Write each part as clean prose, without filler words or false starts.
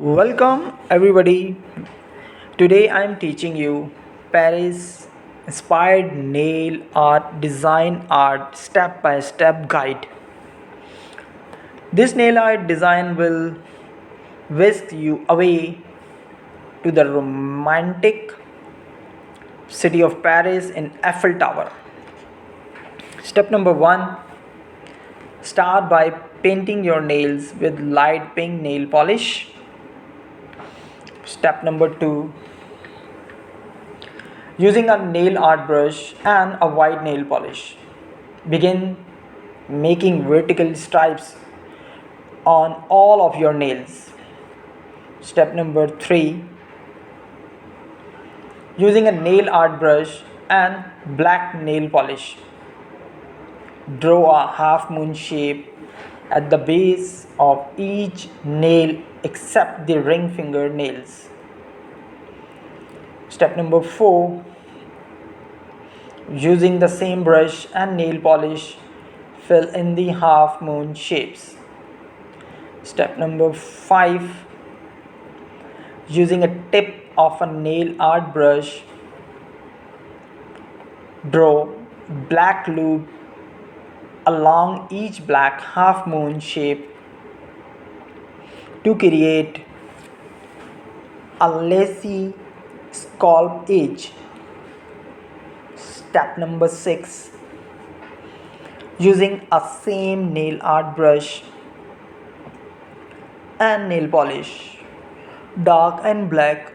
Welcome everybody. Today I am teaching you Paris inspired nail art design art step by step guide. This nail art design will whisk you away to the romantic city of Paris in Eiffel Tower. Step number 1, start by painting your nails with light pink nail polish. Step number 2, using a nail art brush and a white nail polish, begin making vertical stripes on all of your nails. Step number 3, using a nail art brush and black nail polish, draw a half moon shape at the base of each nail except the ring finger nails. Step number 4, using the same brush and nail polish, fill in the half moon shapes. Step number 5, using a tip of a nail art brush, draw black loop along each black half moon shape to create a lacy scallop edge. Step number 6, using a same nail art brush and nail polish, dark and black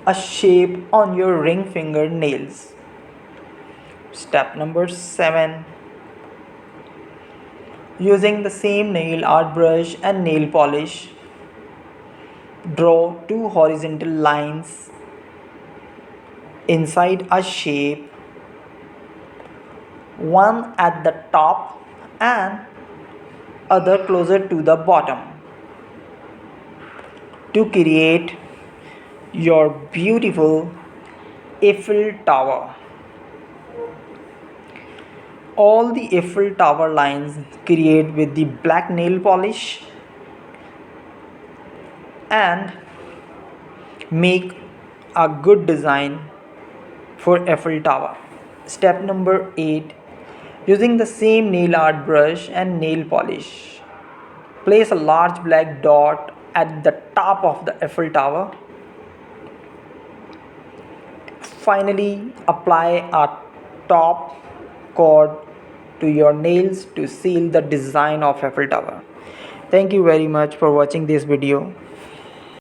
a shape on your ring finger nails. Step number 7, using the same nail art brush and nail polish, draw two horizontal lines inside a shape, one at the top and other closer to the bottom, to create your beautiful Eiffel Tower. All the Eiffel Tower lines create with the black nail polish and make a good design for Eiffel Tower. Step number 8, using the same nail art brush and nail polish, place a large black dot at the top of the Eiffel Tower. Finally, apply a top coat to your nails to seal the design of Eiffel Tower. Thank you very much for watching this video.